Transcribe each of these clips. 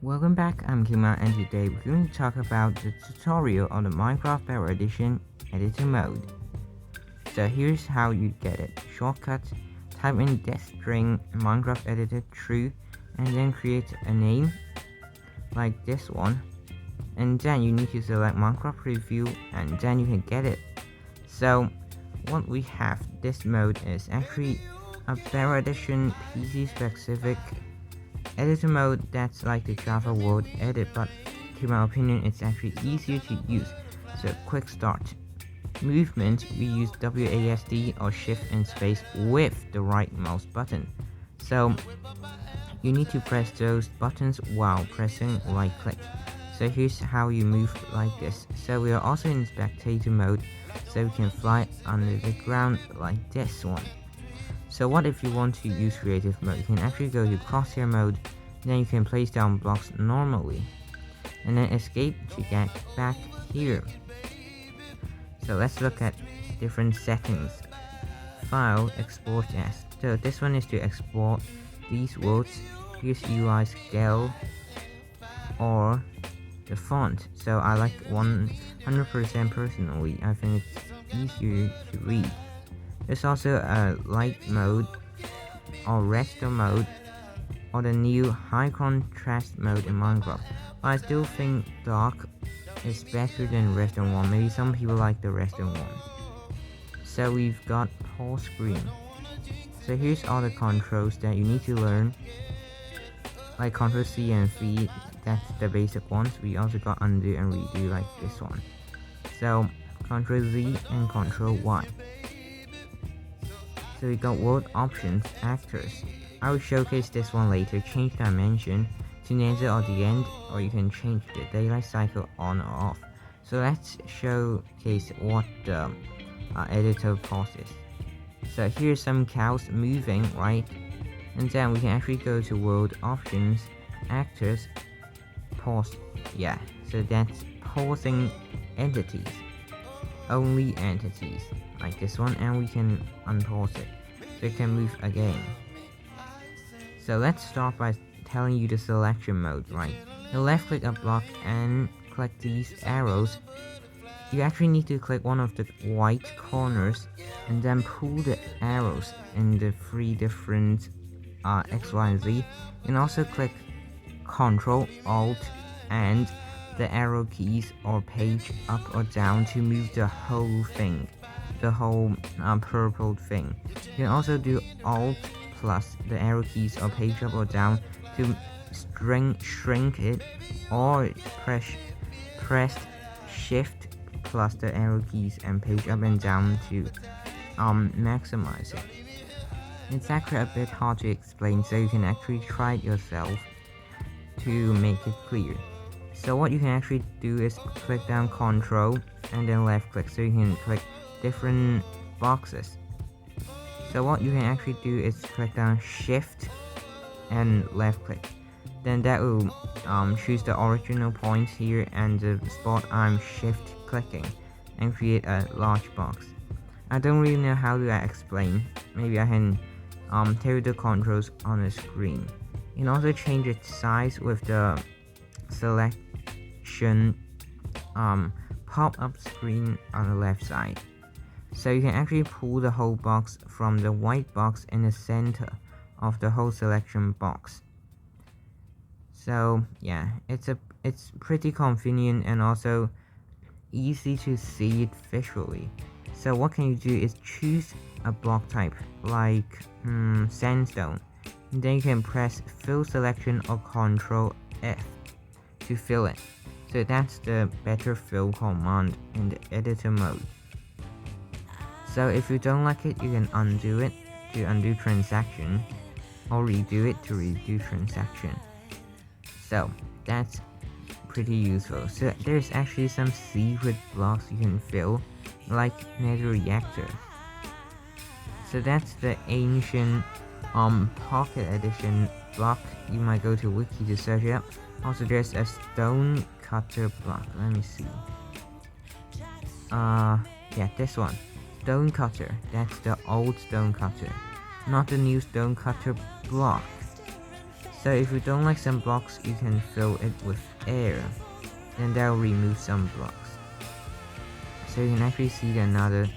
Welcome back, I'm Kima, and today we're going to talk about the tutorial on the Minecraft Bedrock Edition editor mode. So here's how you get it. Shortcut, type in death string Minecraft editor true and then create a name like this one, and then you need to select Minecraft preview and then you can get it. So what we have, this mode is actually a Bedrock Edition PC specific editor mode that's like the Java World Edit, but to my opinion it's actually easier to use. So quick start. Movement, we use WASD or shift and space with the right mouse button. So you need to press those buttons while pressing right click. So here's how you move like this. So we are also in spectator mode, so we can fly under the ground like this one. So what if you want to use creative mode? You can actually go to crosshair mode, then you can place down blocks normally, and then escape to get back here. So let's look at different settings. File, export as. So this one is to export these words. Here's UI scale or the font. So I like 100% personally. I think it's easier to read. There's also a light mode or redstone mode or the new high contrast mode in Minecraft. But I still think dark is better than redstone 1. Maybe some people like the redstone 1. So we've got pause screen. So here's all the controls that you need to learn, like Ctrl C and V, that's the basic ones. We also got undo and redo like this one. So Ctrl Z and Ctrl Y. So we got world options, actors. I will showcase this one later. Change dimension to neither or the end, or you can change the daylight cycle on or off. So let's showcase what the editor pauses. So here's some cows moving, right? And then we can actually go to world options, actors, pause. Yeah, so that's pausing entities, only entities like this one, and we can unpause it so it can move again. So let's start by telling you the selection mode, right? You left click a block and click these arrows. You actually need to click one of the white corners and then pull the arrows in the 3 different X, Y, and Z. You can also click Ctrl, Alt, and the arrow keys or page up or down to move the whole thing, the whole purple thing. You can also do Alt plus the arrow keys or page up or down to shrink it, or press Shift plus the arrow keys and page up and down to maximize it. It's actually a bit hard to explain, so you can actually try it yourself to make it clear. So what you can actually do is click down Ctrl and then left click, so you can click different boxes. So what you can actually do is click down Shift and left click. Then that will choose the original point here and the spot I'm shift clicking and create a large box. I don't really know how to explain. Maybe I can tell you the controls on the screen. You can also change its size with the selection pop-up screen on the left side. So you can actually pull the whole box from the white box in the center of the whole selection box. So yeah, it's pretty convenient and also easy to see it visually. So what can you do is choose a block type like sandstone, and then you can press fill selection or Ctrl F to fill it. So that's the better fill command in the editor mode. So if you don't like it, you can undo it to undo transaction, or redo it to redo transaction. So that's pretty useful. So there's actually some secret blocks you can fill, like nether reactor. So that's the ancient pocket edition block. You might go to wiki to search it up. Also there's a stone cutter block. Let me see. Yeah, this one. Stone cutter. That's the old stone cutter, not the new stone cutter block. So if you don't like some blocks, you can fill it with air, and that will remove some blocks. So you can actually see another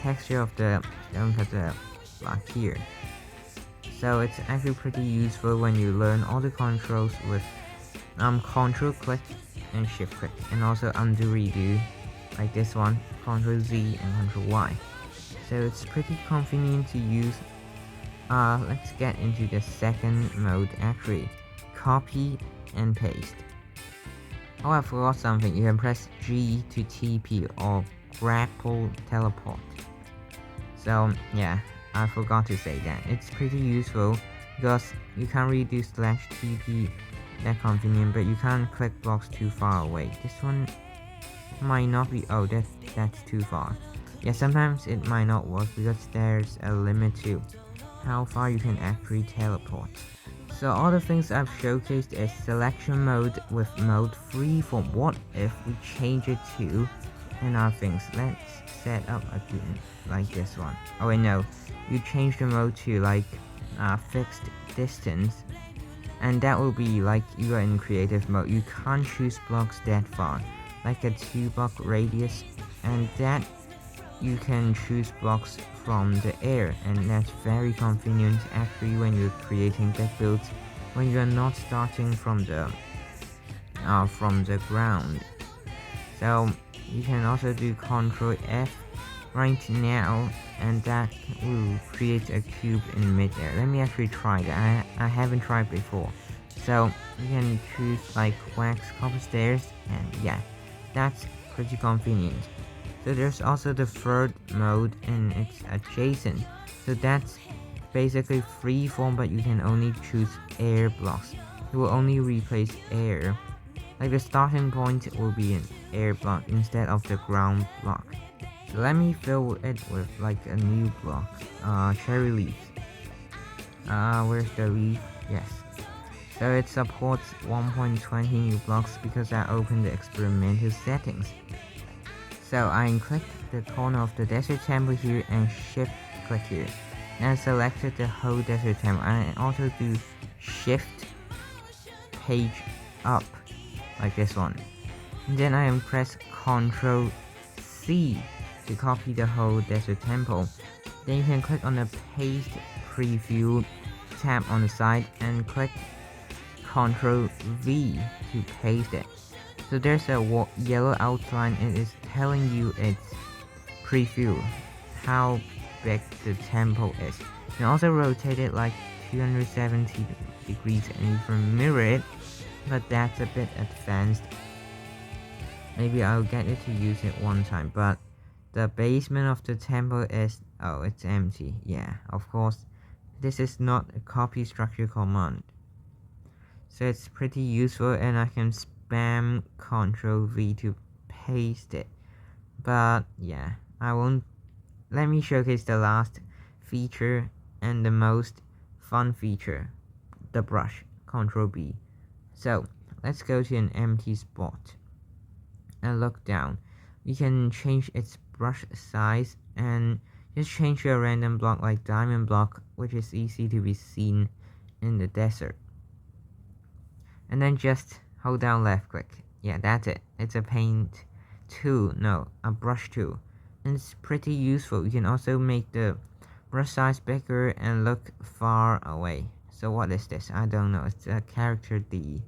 texture of the stone cutter block here. So it's actually pretty useful when you learn all the controls with Control click and Shift click, and also undo redo like this one, Ctrl Z and Ctrl Y. So it's pretty convenient to use. Let's get into the second mode, actually, copy and paste. Oh, I forgot something. You can press G to TP or grapple teleport. So yeah, I forgot to say that. It's pretty useful because you can't really do /TP that convenient, but you can't click blocks too far away. This one might not be. Oh, that's too far. Yeah, sometimes it might not work because there's a limit to how far you can actually teleport. So all the things I've showcased is selection mode with mode freeform. What if we change it to another things? Let's set up again like this one. Oh wait, no, you change the mode to like fixed distance, and that will be like you are in creative mode. You can't choose blocks that far, like a 2-block radius, and that you can choose blocks from the air, and that's very convenient actually when you're creating deck builds when you're not starting from the ground. So you can also do Ctrl F right now, and that will create a cube in midair. Let me actually try that. I haven't tried before. So you can choose like wax copper stairs, and yeah, that's pretty convenient. So there's also the third mode, and it's adjacent. So that's basically freeform, but you can only choose air blocks. It will only replace air. Like the starting point will be an air block instead of the ground block. So let me fill it with like a new block. Cherry leaves. Where's the leaf? Yes. So it supports 1.20 new blocks because I opened the experimental settings. So I clicked the corner of the desert temple here and shift click here, and I selected the whole desert temple. I also do shift page up like this one, and then I press Ctrl C to copy the whole desert temple. Then you can click on the paste preview tab on the side and click Ctrl V to paste it. So there's a yellow outline, and it's telling you it's preview how big the temple is. You can also rotate it like 270 degrees and you can mirror it, but that's a bit advanced. Maybe I'll get it to use it one time, but the basement of the temple is, oh, it's empty. Yeah, of course, this is not a copy structure command. So it's pretty useful, and I can spam Ctrl V to paste it. But yeah, I won't. Let me showcase the last feature and the most fun feature, the brush. Ctrl B. So let's go to an empty spot and look down. We can change its brush size and just change to a random block like diamond block, which is easy to be seen in the desert. And then just hold down left click. Yeah, that's it. It's a paint tool, no, a brush tool. And it's pretty useful. You can also make the brush size bigger and look far away. So what is this? I don't know. It's a character D.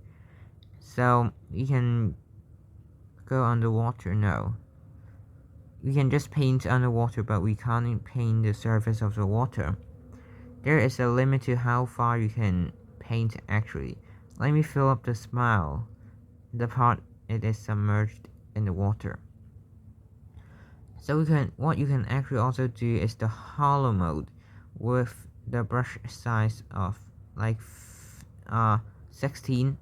So you can go underwater. No, we can just paint underwater, but we can't paint the surface of the water. There is a limit to how far you can paint actually. Let me fill up the smile, the part it is submerged in the water. So what you can actually also do is the hollow mode with the brush size of like 16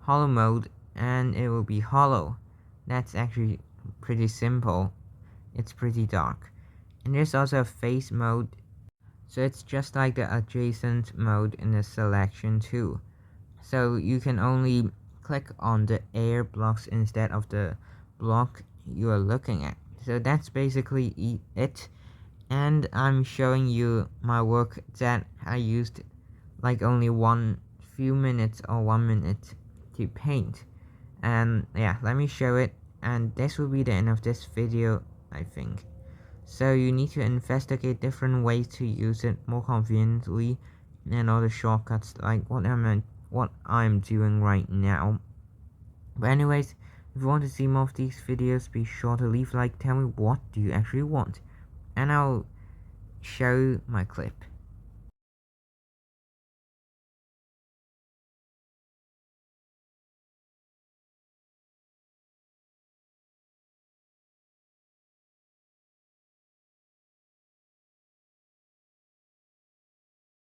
hollow mode, and it will be hollow. That's actually pretty simple. It's pretty dark. And there's also a face mode, so it's just like the adjacent mode in the selection too. So you can only click on the air blocks instead of the block you are looking at. So that's basically it, and I'm showing you my work that I used like only one few minutes or 1 minute to paint. And yeah, let me show it, and this will be the end of this video, I think. So you need to investigate different ways to use it more conveniently, and other shortcuts like what I'm doing right now. But anyways, if you want to see more of these videos, be sure to leave a like, tell me what do you actually want, and I'll show my clip.